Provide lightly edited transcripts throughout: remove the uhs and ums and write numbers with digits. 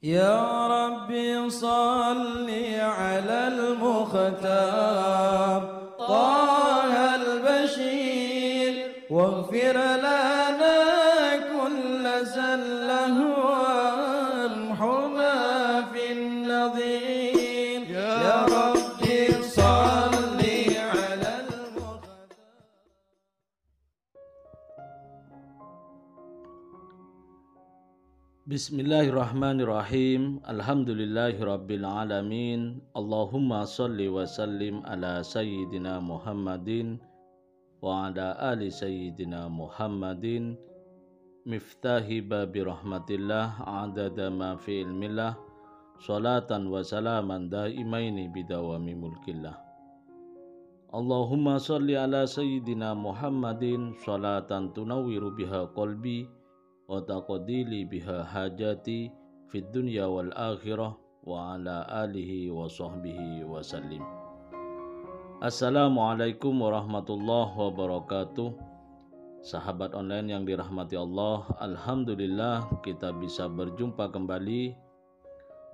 يا ربي صل على المختار طه البشير واغفر لنا كل زله وامحنا في النظير يا ربي صل على المختار. Bismillahirrahmanirrahim. Alhamdulillahirabbil alamin. Allahumma shalli wa sallim ala sayyidina Muhammadin wa ala ali sayyidina Muhammadin miftahi babi rahmatillah adada ma fi ilmillah salatan wa salaman daimaini bidawami mulkillah. Allahumma shalli ala sayyidina Muhammadin salatan tunawwiru biha qalbi wa taqdili biha hajati fid dunya wal akhirah wa ala alihi wa sahbihi wa sallim. Assalamualaikum warahmatullahi wabarakatuh. Sahabat online yang dirahmati Allah, alhamdulillah kita bisa berjumpa kembali.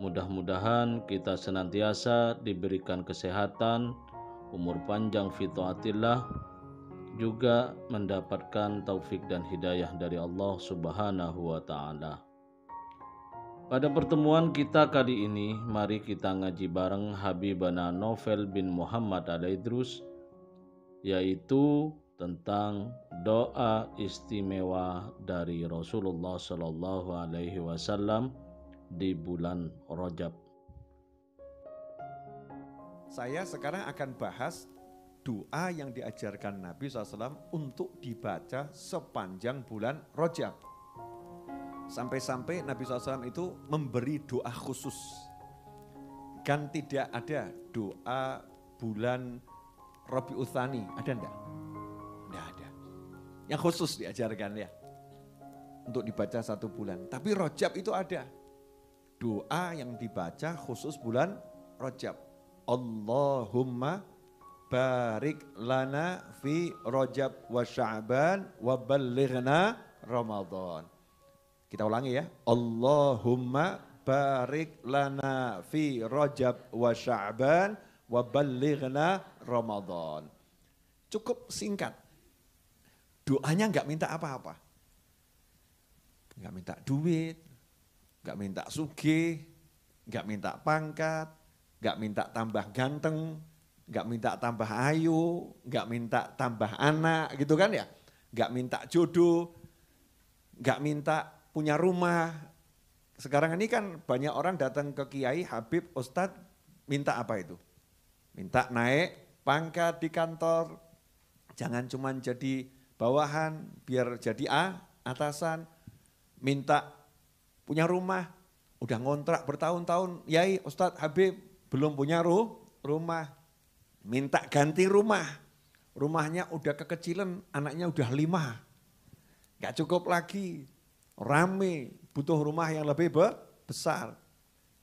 Mudah-mudahan kita senantiasa diberikan kesehatan, umur panjang fi taatillah, juga mendapatkan taufik dan hidayah dari Allah Subhanahu wa Ta'ala. Pada pertemuan kita kali ini, mari kita ngaji bareng Habibana Novel bin Muhammad Al-Idrus, yaitu tentang doa istimewa dari Rasulullah Sallallahu Alaihi Wasallam di bulan Rajab. Saya sekarang akan bahas doa yang diajarkan Nabi SAW untuk dibaca sepanjang bulan Rajab. Sampai-sampai Nabi SAW itu memberi doa khusus. Kan tidak ada doa bulan Rabiul Tsani, ada enggak? Enggak ada. Yang khusus diajarkan ya, untuk dibaca satu bulan. Tapi Rajab itu ada. Doa yang dibaca khusus bulan Rajab. Allahumma barik lana fi Rajab wa Sya'ban wa ballighna Ramadan. Kita ulangi ya. Allahumma barik lana fi Rajab wa Sya'ban wa ballighna Ramadan. Cukup singkat. Doanya enggak minta apa-apa. Enggak minta duit, enggak minta sugih, enggak minta pangkat, enggak minta tambah ganteng, nggak minta tambah ayu, nggak minta tambah anak gitu kan ya. Nggak minta jodoh, nggak minta punya rumah. Sekarang ini kan banyak orang datang ke Kiai, Habib, Ustadz minta apa itu? Minta naik pangkat di kantor, jangan cuma jadi bawahan, biar jadi atasan. Minta punya rumah, udah ngontrak bertahun-tahun, Yai, Ustadz, Habib belum punya rumah. Minta ganti rumah, rumahnya udah kekecilan, anaknya udah 5. Gak cukup lagi, rame, butuh rumah yang lebih besar.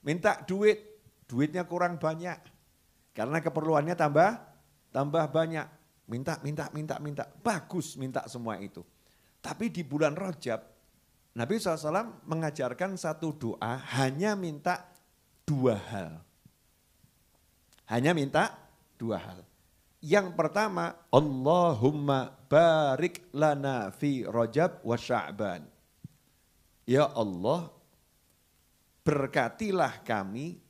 Minta duit, duitnya kurang banyak, karena keperluannya tambah banyak. Minta, bagus minta semua itu. Tapi di bulan Rajab, Nabi SAW mengajarkan satu doa, hanya minta 2 hal. Hanya minta 2 hal. Yang pertama, Allahumma barik lana fi Rajab wa Sya'ban. Ya Allah, berkatilah kami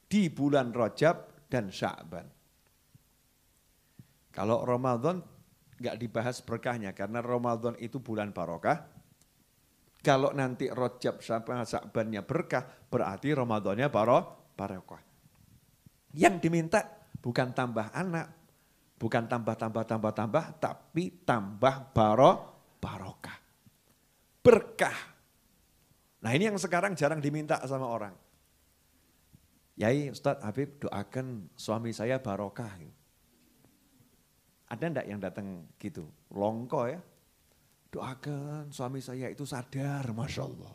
di bulan Rajab dan Sya'ban. Kalau Ramadan enggak dibahas berkahnya karena Ramadan itu bulan barokah. Kalau nanti Rajab sampai Sya'bannya berkah, berarti Ramadannya barokah. Yang diminta bukan tambah anak, bukan tambah, tapi tambah barokah. Berkah. Nah ini yang sekarang jarang diminta sama orang. Yai, Ustadz, Habib doakan suami saya barokah. Ada enggak yang datang gitu? Longko ya. Doakan suami saya itu sadar, Masya Allah.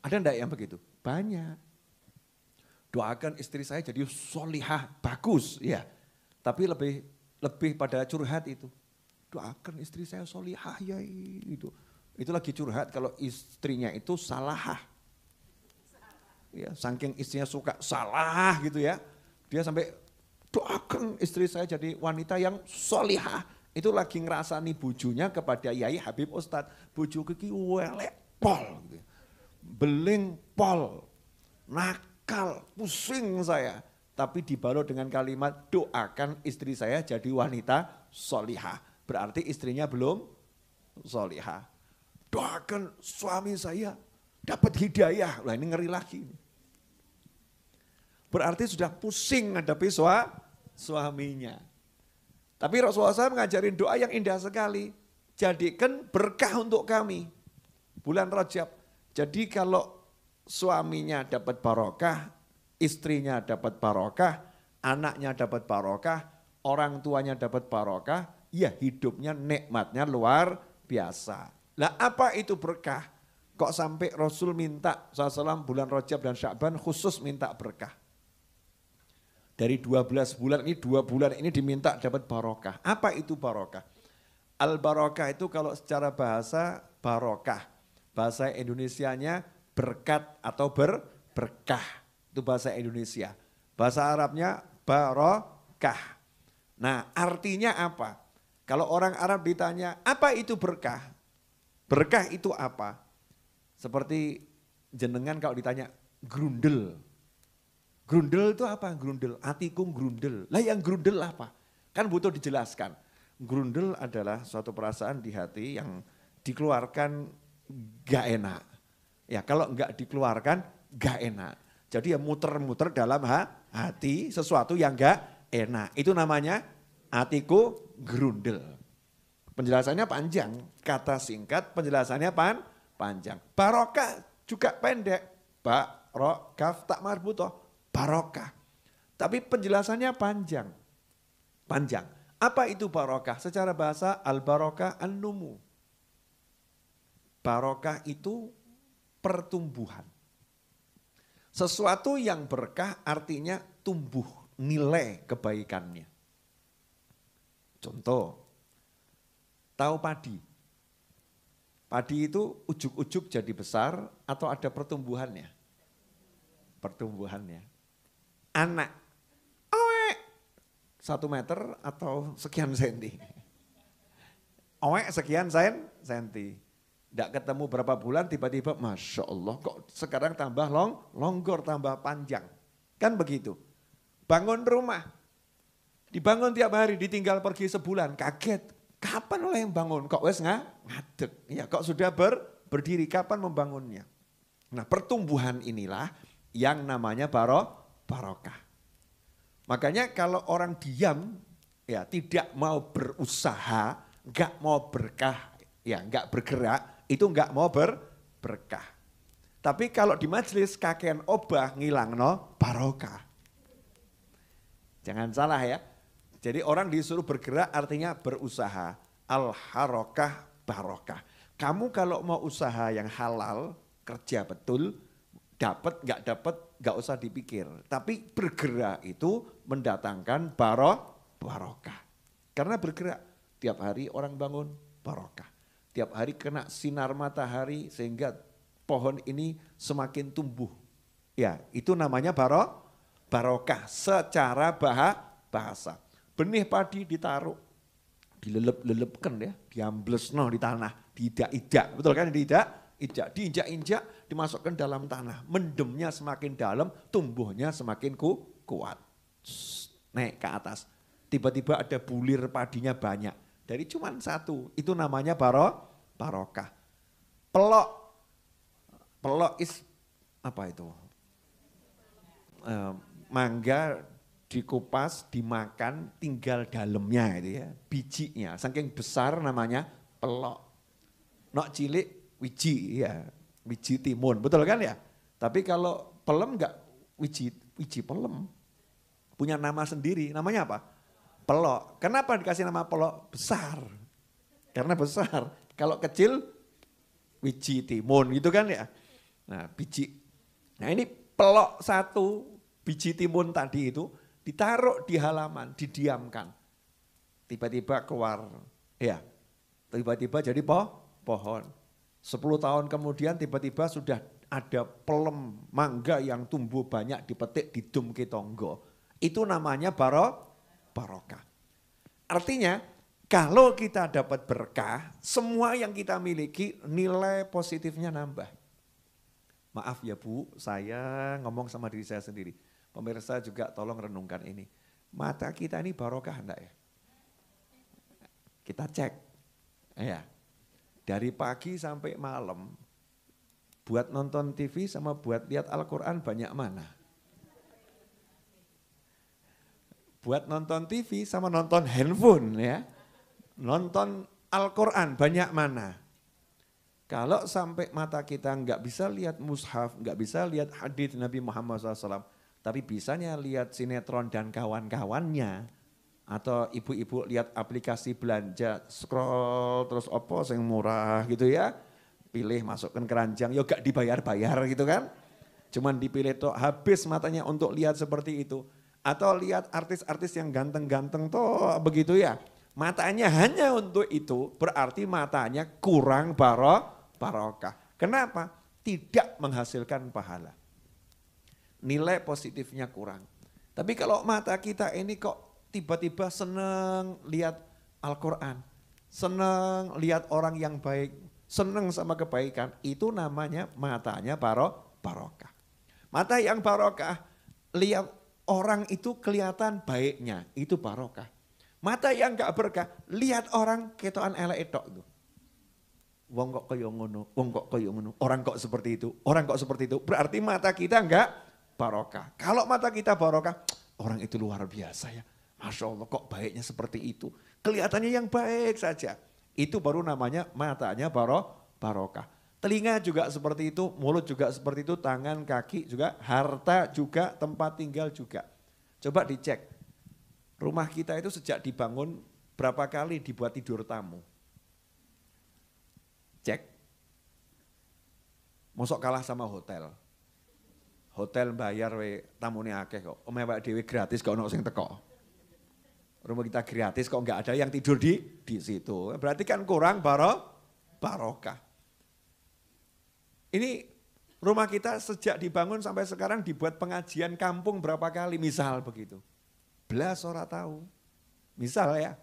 Ada enggak yang begitu? Banyak. Doakan istri saya jadi solihah, bagus ya. Tapi lebih pada curhat itu. Doakan istri saya solihah ya itu. Itu lagi curhat kalau istrinya itu salahah. Ya, saking istrinya suka salah gitu ya. Dia sampai doakan istri saya jadi wanita yang solihah. Itu lagi ngerasani bujunya kepada Yai Habib Ustadz. Buju kiki welek pol. Gitu. Beling pol. Nakal, pusing saya. Tapi dibalut dengan kalimat doakan istri saya jadi wanita solihah. Berarti istrinya belum solihah. Doakan suami saya dapat hidayah. Lah ini ngeri lagi. Berarti sudah pusing menghadapi suaminya. Tapi Rasulullah SAW mengajarin doa yang indah sekali. Jadikan berkah untuk kami. Bulan Rajab. Jadi kalau suaminya dapat barokah, istrinya dapat barokah, anaknya dapat barokah, orang tuanya dapat barokah, ya hidupnya nikmatnya luar biasa. Lah apa itu berkah? Kok sampai Rasul minta SAW bulan Rajab dan Sya'ban khusus minta berkah. Dari 12 bulan ini, 2 bulan ini diminta dapat barokah. Apa itu barokah? Al-barokah itu kalau secara bahasa barokah. Bahasa Indonesianya berkat atau berkah. Itu bahasa Indonesia. Bahasa Arabnya barokah. Nah artinya apa? Kalau orang Arab ditanya, apa itu berkah? Berkah itu apa? Seperti jenengan kalau ditanya, grundel. Grundel itu apa? Grundel, atiku grundel. Lah yang grundel apa? Kan butuh dijelaskan. Grundel adalah suatu perasaan di hati yang dikeluarkan gak enak. Ya kalau enggak dikeluarkan gak enak. Jadi ya muter-muter dalam hati sesuatu yang gak enak. Itu namanya atiku grundel. Penjelasannya panjang, kata singkat penjelasannya panjang. Barokah juga pendek. Barokah tak marbutoh. Barokah. Tapi penjelasannya panjang. Panjang. Apa itu barokah? Secara bahasa al-barokah an-numu. Barokah itu pertumbuhan. Sesuatu yang berkah artinya tumbuh nilai kebaikannya. Contoh, tahu padi. Padi itu ujuk-ujuk jadi besar atau ada pertumbuhannya? Pertumbuhannya. Anak, 1 meter atau sekian senti. Sekian senti. Tidak ketemu berapa bulan tiba-tiba Masya Allah kok sekarang tambah longgor, tambah panjang. Kan begitu. Bangun rumah. Dibangun tiap hari, ditinggal pergi sebulan. Kaget. Kapan oleh yang bangun? Kok wes ngadeg. Ya kok sudah berdiri, kapan membangunnya? Nah pertumbuhan inilah yang namanya barokah. Makanya kalau orang diam, ya tidak mau berusaha, nggak mau berkah, ya nggak bergerak, itu nggak mau berkah. Tapi kalau di majelis kakean obah ngilang barokah. Jangan salah ya. Jadi orang disuruh bergerak artinya berusaha. Al-harokah barokah. Kamu kalau mau usaha yang halal, kerja betul, dapat nggak usah dipikir. Tapi bergerak itu mendatangkan barokah. Karena bergerak tiap hari orang bangun barokah. Tiap hari kena sinar matahari sehingga pohon ini semakin tumbuh. Ya itu namanya barokah secara bahasa. Benih padi ditaruh, dilelep-lelepkan ya, diamblesno di tanah, diidak-idak. Betul kan diinjak-injak, dimasukkan dalam tanah. Mendemnya semakin dalam, tumbuhnya semakin kuat. Naik ke atas. Tiba-tiba ada bulir padinya banyak. Dari cuma 1, itu namanya barokah. Pelok apa itu? Mangga dikupas, dimakan, tinggal dalamnya itu ya, bijinya. Saking besar namanya pelok. Nok cilik wiji ya, wiji timun, betul kan ya? Tapi kalau pelem enggak wiji pelem. Punya nama sendiri, namanya apa? Pelok. Kenapa dikasih nama pelok? Besar. Karena besar. Kalau kecil wiji timun gitu kan ya. Nah, biji. Nah, ini pelok 1 biji timun tadi itu ditaruh di halaman, didiamkan. Tiba-tiba keluar, ya, tiba-tiba jadi pohon. 10 tahun kemudian tiba-tiba sudah ada pelem mangga yang tumbuh banyak dipetik di dum kitonggo. Itu namanya barokah. Artinya kalau kita dapat berkah, semua yang kita miliki nilai positifnya nambah. Maaf ya Bu, saya ngomong sama diri saya sendiri. Pemirsa juga tolong renungkan ini. Mata kita ini barokah enggak ya? Kita cek. Ya. Dari pagi sampai malam, buat nonton TV sama buat lihat Al-Quran banyak mana? Buat nonton TV sama nonton handphone ya. Nonton Al-Quran banyak mana? Kalau sampai mata kita nggak bisa lihat mushaf, nggak bisa lihat hadits Nabi Muhammad SAW, tapi bisanya lihat sinetron dan kawan-kawannya, atau ibu-ibu lihat aplikasi belanja, scroll terus opo yang murah gitu ya, pilih masukkan keranjang, ya gak dibayar-bayar gitu kan, cuman dipilih tuh habis matanya untuk lihat seperti itu, atau lihat artis-artis yang ganteng-ganteng tuh begitu ya, matanya hanya untuk itu, berarti matanya kurang barokah. Kenapa? Tidak menghasilkan pahala. Nilai positifnya kurang. Tapi kalau mata kita ini kok tiba-tiba senang lihat Al-Quran, senang lihat orang yang baik, senang sama kebaikan, itu namanya matanya barokah. Mata yang barokah, lihat orang itu kelihatan baiknya, itu barokah. Mata yang gak berkah, lihat orang ketokan elek etok itu. Wong kok kaya ngono, wong kok kaya ngono, orang kok seperti itu, orang kok seperti itu. Berarti mata kita enggak barokah. Kalau mata kita barokah, orang itu luar biasa ya. Masya Allah kok baiknya seperti itu. Kelihatannya yang baik saja. Itu baru namanya matanya barokah. Telinga juga seperti itu, mulut juga seperti itu, tangan, kaki juga, harta juga, tempat tinggal juga. Coba dicek, rumah kita itu sejak dibangun berapa kali dibuat tidur tamu? Cek. Mosok kalah sama hotel. Hotel bayar we tamune akeh kok. Omewek dhewe gratis kok ono sing teko. Rumah kita gratis kok enggak ada yang tidur di situ. Berarti kan kurang barokah. Ini rumah kita sejak dibangun sampai sekarang dibuat pengajian kampung berapa kali misal begitu. Belas ora tahu. Misal ya.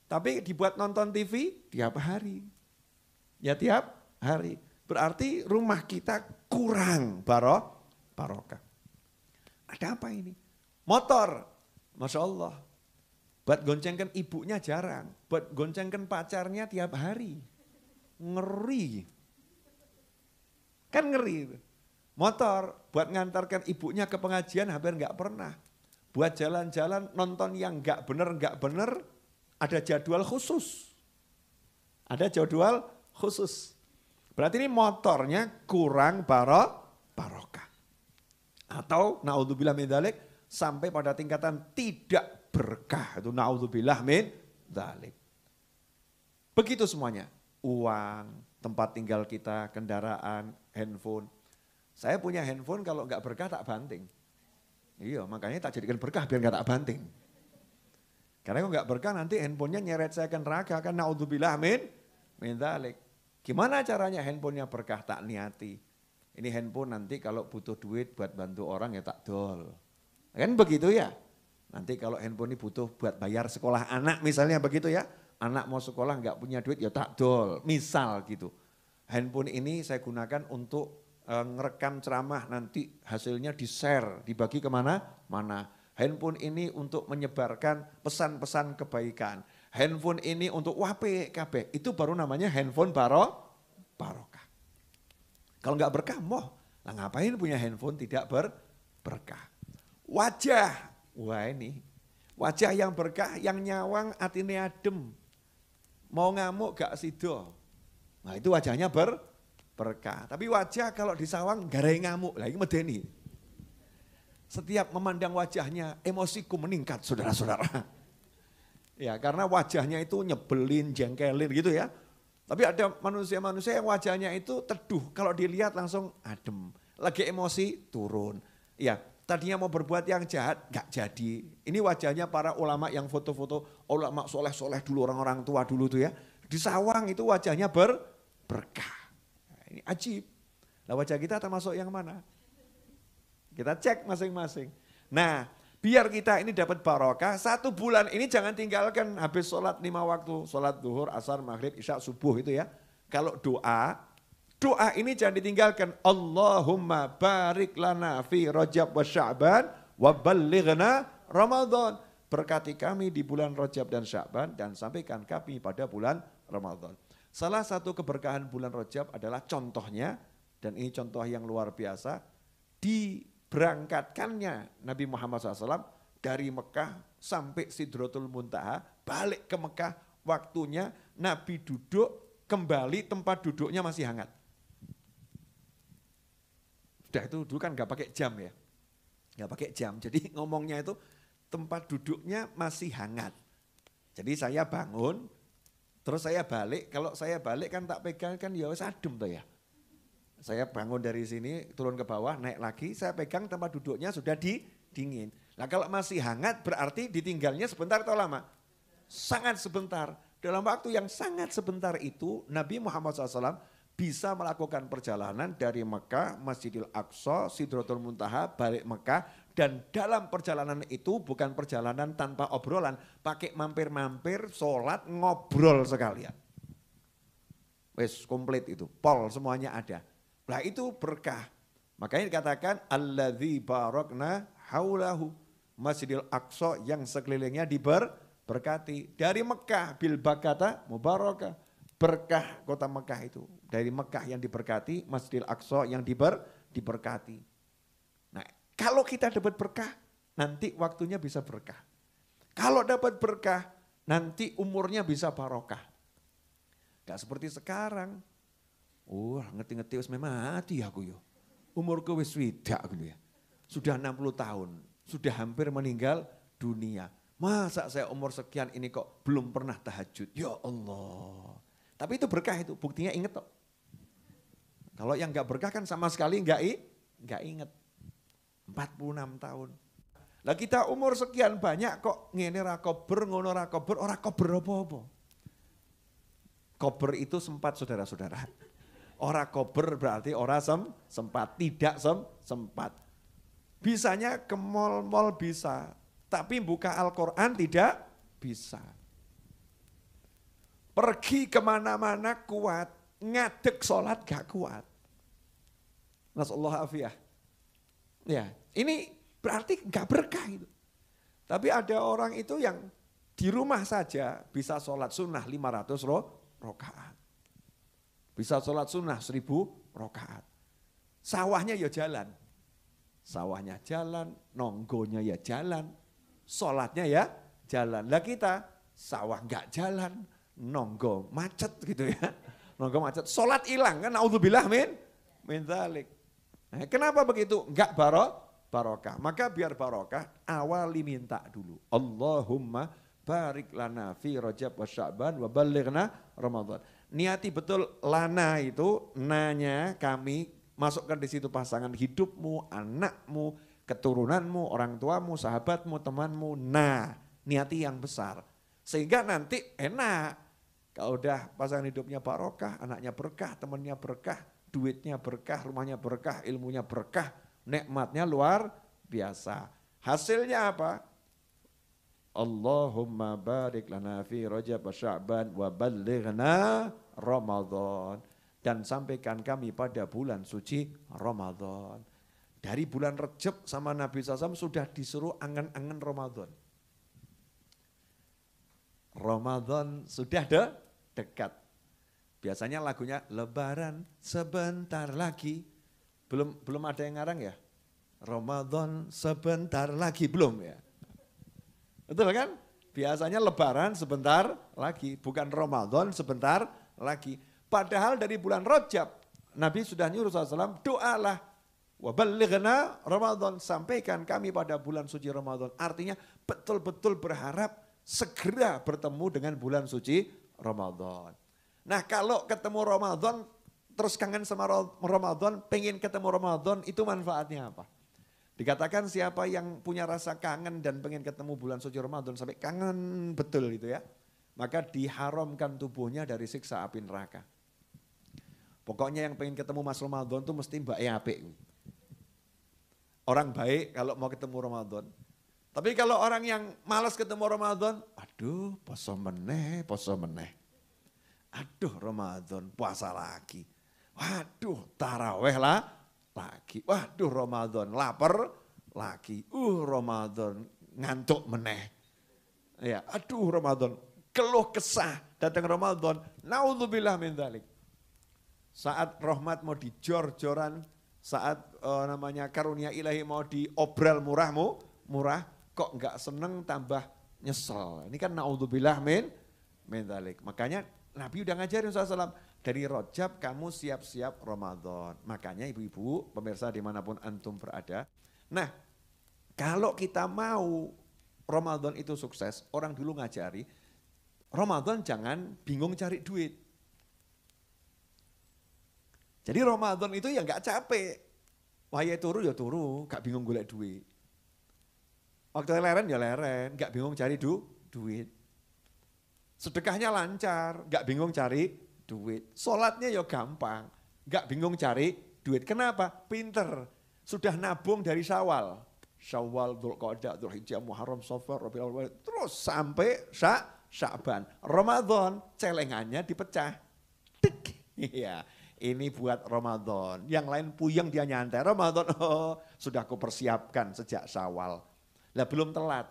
Tapi dibuat nonton TV tiap hari. Ya tiap hari. Berarti rumah kita kurang barokah. Ada apa ini? Motor. Masya Allah. Buat goncengkan ibunya jarang. Buat goncengkan pacarnya tiap hari. Ngeri. Kan ngeri. Motor buat ngantarkan ibunya ke pengajian hampir enggak pernah. Buat jalan-jalan nonton yang enggak bener. Ada jadwal khusus. Ada jadwal khusus. Berarti ini motornya kurang barokah. Atau naudzubillah min dzalik sampai pada tingkatan tidak berkah. Itu naudzubillah min dzalik. Begitu semuanya. Uang, tempat tinggal kita, kendaraan, handphone. Saya punya handphone kalau enggak berkah tak banting. Iya, makanya tak jadikan berkah biar enggak tak banting. Karena kalau enggak berkah nanti handphonenya nyeret saya ke neraka kan naudzubillah min dzalik. Gimana caranya handphonenya berkah? Tak niati. Ini handphone nanti kalau butuh duit buat bantu orang ya tak dol. Kan begitu ya. Nanti kalau handphone ini butuh buat bayar sekolah anak misalnya begitu ya. Anak mau sekolah nggak punya duit ya tak dol. Misal gitu. Handphone ini saya gunakan untuk ngerekam ceramah nanti hasilnya di-share, dibagi kemana-mana. Handphone ini untuk menyebarkan pesan-pesan kebaikan. Handphone ini untuk WP, itu baru namanya handphone barokah. Kalau nggak berkah, lah ngapain punya handphone tidak berkah. Wajah, wah ini, wajah yang berkah, yang nyawang atine adem. Mau ngamuk gak sido. Nah itu wajahnya berkah. Tapi wajah kalau disawang garai ngamuk, lagi medeni. Setiap memandang wajahnya, emosiku meningkat saudara-saudara. Ya karena wajahnya itu nyebelin, jengkelin gitu ya. Tapi ada manusia-manusia yang wajahnya itu teduh. Kalau dilihat langsung adem. Lagi emosi turun. Ya tadinya mau berbuat yang jahat gak jadi. Ini wajahnya para ulama yang foto-foto. Ulama soleh-soleh dulu, orang-orang tua dulu tuh ya. Di sawang itu wajahnya berkah. Nah, ini ajib. Lah wajah kita termasuk yang mana? Kita cek masing-masing. Nah, biar kita ini dapat barokah, 1 bulan ini jangan tinggalkan habis sholat 5 waktu. Sholat duhur, asar, maghrib, isya, subuh itu ya. Kalau doa ini jangan ditinggalkan. Allahumma barik lana fi Rajab wa Sya'ban wa ballighna Ramadan. Berkati kami di bulan Rajab dan Sya'ban dan sampaikan kami pada bulan Ramadan. Salah satu keberkahan bulan Rajab adalah contohnya, dan ini contoh yang luar biasa, diberangkatkannya Nabi Muhammad SAW dari Mekah sampai Sidratul Muntaha, balik ke Mekah, waktunya Nabi duduk, kembali tempat duduknya masih hangat. Sudah itu dulu kan gak pakai jam ya, gak pakai jam, jadi ngomongnya itu tempat duduknya masih hangat. Jadi saya bangun, terus saya balik, kalau saya balik kan tak pegang kan ya wis adem tuh ya. Saya bangun dari sini, turun ke bawah, naik lagi, saya pegang tempat duduknya sudah dingin. Nah kalau masih hangat berarti ditinggalnya sebentar atau lama? Sangat sebentar. Dalam waktu yang sangat sebentar itu Nabi Muhammad SAW bisa melakukan perjalanan dari Mekah, Masjidil Aqsa, Sidratul Muntaha, balik Mekah. Dan dalam perjalanan itu bukan perjalanan tanpa obrolan, pakai mampir-mampir, sholat, ngobrol sekalian. Wes komplit itu, pol semuanya ada. Nah itu berkah. Makanya dikatakan alladzi barakna haulahu, Masjidil Aqsa yang sekelilingnya diberkati. Dari Mekah bil bakata mubarakah, berkah kota Mekah itu. Dari Mekah yang diberkati, Masjidil Aqsa yang diberkati. Nah, kalau kita dapat berkah, nanti waktunya bisa berkah. Kalau dapat berkah, nanti umurnya bisa barokah. Gak seperti sekarang. Ngerti-ngerti wis mati aku yo. Umurku wis swidak gitu ya. Sudah 60 tahun, sudah hampir meninggal dunia. Masa saya umur sekian ini kok belum pernah tahajud? Ya Allah. Tapi itu berkah itu, buktinya inget kok. Kalau yang gak berkah kan sama sekali gak inget. 46 tahun. Lah kita umur sekian banyak kok ngene ra kober, ngono ra kober, ora kober apa-apa. Kober itu sempat saudara-saudara. Ora kober berarti ora sempat, tidak sempat. Bisanya ke mall-mall bisa, tapi buka Al-Quran tidak bisa. Pergi kemana-mana kuat, ngadeg sholat gak kuat. Nasallahu afiyah. Ya, ini berarti gak berkah itu. Tapi ada orang itu yang di rumah saja bisa sholat sunnah 500 rakaat. Bisa sholat sunnah 1000 rakaat. Sawahnya ya jalan. Sawahnya jalan, nonggonya ya jalan, sholatnya ya jalan. Lah kita sawah gak jalan, nonggo macet gitu ya. Nonggo macet, sholat hilang kan, naudzubillah min dzalik. Nah, kenapa begitu? Enggak barokah. Maka biar barokah, awali minta dulu. Allahumma barik lana fi Rajab wa Sya'ban wa ballighna Ramadan. Niati betul lana itu, nanya kami, masukkan di situ pasangan hidupmu, anakmu, keturunanmu, orang tuamu, sahabatmu, temanmu. Nah, niati yang besar. Sehingga nanti enak. Kalau udah pasangan hidupnya barokah, anaknya berkah, temannya berkah, duitnya berkah, rumahnya berkah, ilmunya berkah, nikmatnya luar biasa. Hasilnya apa? Allahumma barik lana fi Rajab wa Sya'ban wa ballighna Ramadan. Dan sampaikan kami pada bulan suci Ramadan. Dari bulan Rajab sama Nabi SAW sudah disuruh angan-angan Ramadan. Ramadan sudah dekat. Biasanya lagunya Lebaran sebentar lagi. Belum ada yang ngarang ya? Ramadan sebentar lagi, belum ya? Betul kan? Biasanya Lebaran sebentar lagi, bukan Ramadan sebentar lagi. Padahal dari bulan Rajab, Nabi sudah nyuruh SAW, doalah. Wa ballighna Ramadan, sampaikan kami pada bulan suci Ramadan. Artinya betul-betul berharap segera bertemu dengan bulan suci Ramadan. Nah kalau ketemu Ramadan, terus kangen sama Ramadan, pengen ketemu Ramadan, itu manfaatnya apa? Dikatakan siapa yang punya rasa kangen dan pengen ketemu bulan suci Ramadan sampai kangen betul itu ya, maka diharamkan tubuhnya dari siksa api neraka. Pokoknya yang pengen ketemu Mas Ramadan tuh mesti mbak apik. Orang baik kalau mau ketemu Ramadan. Tapi kalau orang yang malas ketemu Ramadan, aduh poso meneh, poso meneh. Aduh Ramadan puasa lagi. Waduh taraweh lah lagi. Waduh Ramadan lapar lagi. Ramadan ngantuk meneh. Ya, aduh Ramadan keluh kesah datang Ramadan. Naudzubillah min dzalik. Saat rahmat mau dijor-joran, saat namanya karunia ilahi mau diobral murah, kok enggak seneng tambah nyesel. Ini kan naudzubillah min dzalik. Makanya Nabi udah ngajarin SAW, dari Rajab kamu siap-siap Ramadan. Makanya ibu-ibu, pemirsa dimanapun antum berada. Nah, kalau kita mau Ramadan itu sukses, orang dulu ngajari, Ramadan jangan bingung cari duit. Jadi Ramadan itu ya nggak capek. Wahai turu ya turu, gak bingung golek duit. Waktu leren ya leren, gak bingung cari duit. Sedekahnya lancar, gak bingung cari duit. Sholatnya ya gampang, gak bingung cari duit. Kenapa? Pinter. Sudah nabung dari Syawal. Syawal, Dzulqa'dah, Dzulhijjah, Muharram, Safar, Rabiul Awwal, terus sampai Sya'ban. Ramadan celengannya dipecah. Tik. Iya, ini buat Ramadan. Yang lain puyeng dia nyantai. Ramadan, sudah aku persiapkan sejak Syawal. Lah belum telat.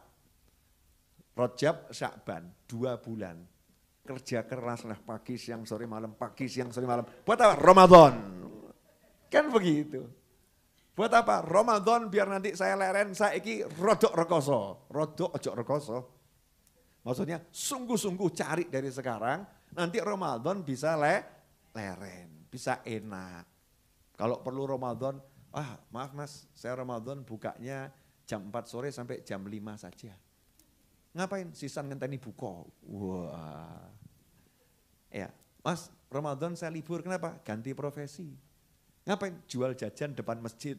Rajab, Sya'ban, 2 bulan. Kerja keras lah pagi, siang, sore, malam, pagi, siang, sore, malam. Buat apa? Ramadan. Kan begitu. Buat apa? Ramadan biar nanti saya leren, saya iki rodok rekoso. Rodok ojo rekoso. Maksudnya sungguh-sungguh cari dari sekarang, nanti Ramadan bisa leren, bisa enak. Kalau perlu Ramadan, maaf mas, saya Ramadan bukanya jam 4 sore sampai jam 5 saja. Ngapain? Sisan ngenteni buka. Wah. Ya, mas Ramadan saya libur, kenapa? Ganti profesi. Ngapain? Jual jajan depan masjid.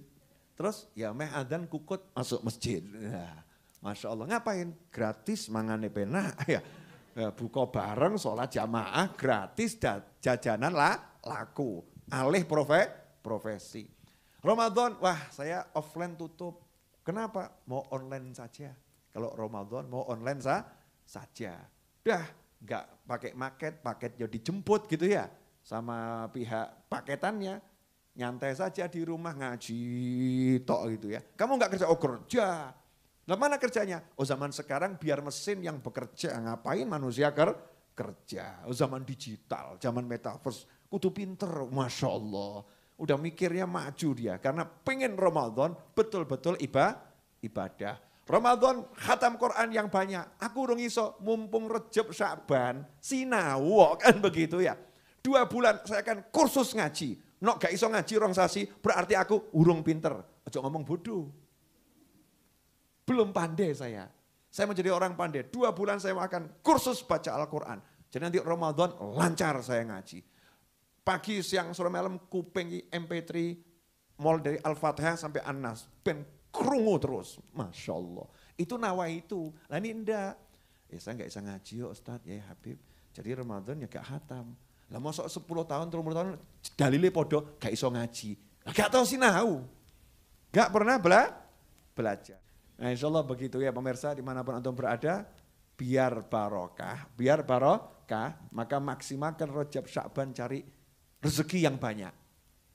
Terus ya meh adzan kukut masuk masjid. Ya, Masya Allah. Ngapain? Gratis mangane penak. Ya, buka bareng sholat jamaah gratis, jajanan laku. Alih profesi. Ramadan, wah saya offline tutup. Kenapa? Mau online saja. Kalau Ramadan mau online saja. Dah nggak pakai paket ya dijemput gitu ya. Sama pihak paketannya. Nyantai saja di rumah ngaji tok gitu ya. Kamu nggak kerja? Oh kerja. Lah mana kerjanya? Oh zaman sekarang biar mesin yang bekerja. Ngapain manusia kerja? Oh zaman digital, zaman metaverse. Kudu pinter, Masya Allah. Udah mikirnya maju dia. Karena pengen Ramadan betul-betul ibadah. Ramadan khatam Quran yang banyak. Aku urung iso mumpung Rejab Sya'ban sinau kan begitu ya. 2 bulan saya akan kursus ngaji. Nok gak iso ngaji rong sasi berarti aku urung pinter. Ojo ngomong bodoh. Belum pandai saya. Saya menjadi orang pandai. 2 bulan saya akan kursus baca Al-Quran. Jadi nanti Ramadan lancar saya ngaji. Pagi, siang, sore, malam kuping MP3 mulai dari Al-Fatihah sampai An-Nas. Ben krungu terus, Masya Allah. Itu nawa itu, lah ini enggak. Saya enggak bisa ngaji ya Ustadz, ya Habib. Jadi Ramadan ya gak hatam. Lah masuk 10 tahun, 30 tahun, dalile podo gak iso ngaji. Lah gak tahu sinau. Gak pernah belajar. Nah insya Allah begitu ya pemirsa dimanapun antum berada. Biar barokah, maka maksimalkan Rajab Sya'ban cari rezeki yang banyak.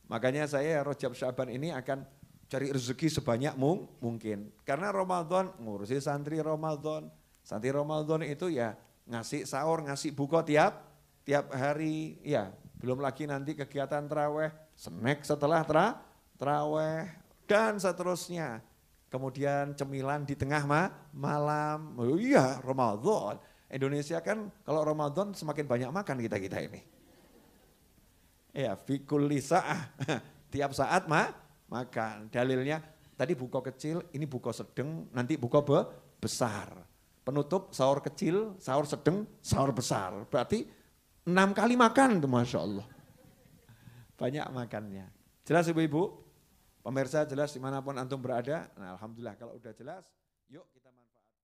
Makanya saya Rajab Sya'ban ini akan cari rezeki sebanyak mungkin. Karena Ramadan ngurusi santri Ramadan. Santri Ramadan itu ya ngasih sahur, ngasih buka tiap hari. Ya belum lagi nanti kegiatan taraweh, snack setelah taraweh dan seterusnya. Kemudian cemilan di tengah malam. Oh iya Ramadan. Indonesia kan kalau Ramadan semakin banyak makan kita ini. Ya fikul lisa'ah. Tiap saat makan. Dalilnya tadi buka kecil, ini buka sedang, nanti buka besar. Penutup sahur kecil, sahur sedang, sahur besar. Berarti 6 kali makan tuh Masya Allah. Banyak makannya. Jelas ibu-ibu? Pemirsa jelas dimanapun antum berada? Nah Alhamdulillah kalau udah jelas, yuk kita manfaatkan.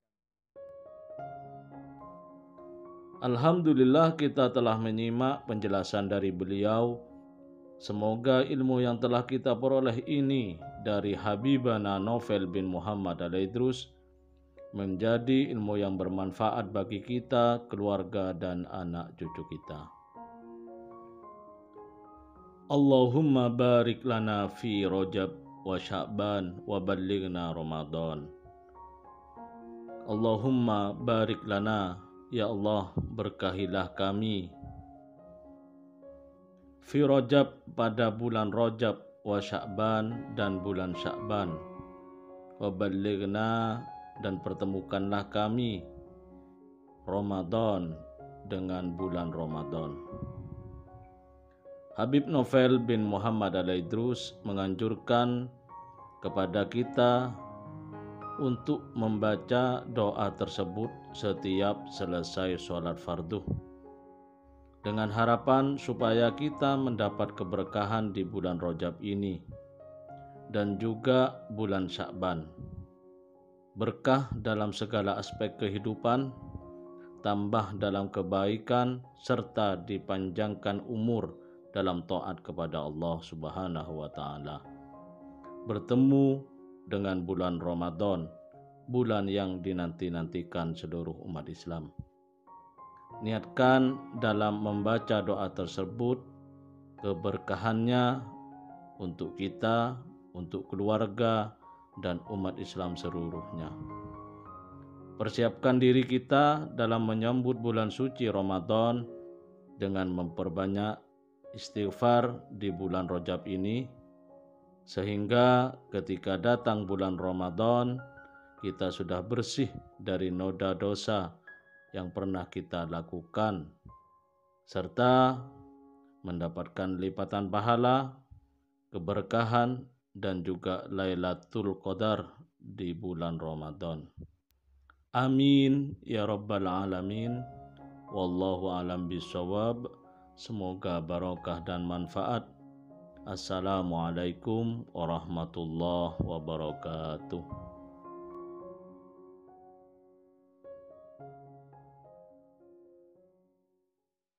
Alhamdulillah kita telah menyimak penjelasan dari beliau Semoga ilmu yang telah kita peroleh ini dari Habibana Novel bin Muhammad Al-Idrus menjadi ilmu yang bermanfaat bagi kita, keluarga, dan anak cucu kita. Allahumma barik lana fi Rajab wa Sya'ban wa ballighna Ramadan. Allahumma barik lana, ya Allah, berkahilah kami fi Rajab, pada bulan Rajab, wa Sya'ban, dan bulan Sya'ban, wa ballighna, dan pertemukanlah kami Ramadan, dengan bulan Ramadan. Habib Novel bin Muhammad Al-Idrus menganjurkan kepada kita untuk membaca doa tersebut setiap selesai sholat fardu, dengan harapan supaya kita mendapat keberkahan di bulan Rajab ini dan juga bulan Sya'ban. Berkah dalam segala aspek kehidupan, tambah dalam kebaikan, serta dipanjangkan umur dalam taat kepada Allah Subhanahu wa Ta'ala. Bertemu dengan bulan Ramadan, bulan yang dinanti-nantikan seluruh umat Islam. Niatkan dalam membaca doa tersebut keberkahannya untuk kita, untuk keluarga, dan umat Islam seluruhnya. Persiapkan diri kita dalam menyambut bulan suci Ramadan dengan memperbanyak istighfar di bulan Rajab ini, sehingga ketika datang bulan Ramadan kita sudah bersih dari noda dosa yang pernah kita lakukan, serta mendapatkan lipatan pahala, keberkahan, dan juga Lailatul Qadar di bulan Ramadan. Amin ya rabbal alamin. Wallahu alam bisawab. Semoga barokah dan manfaat. Assalamualaikum warahmatullahi wabarakatuh.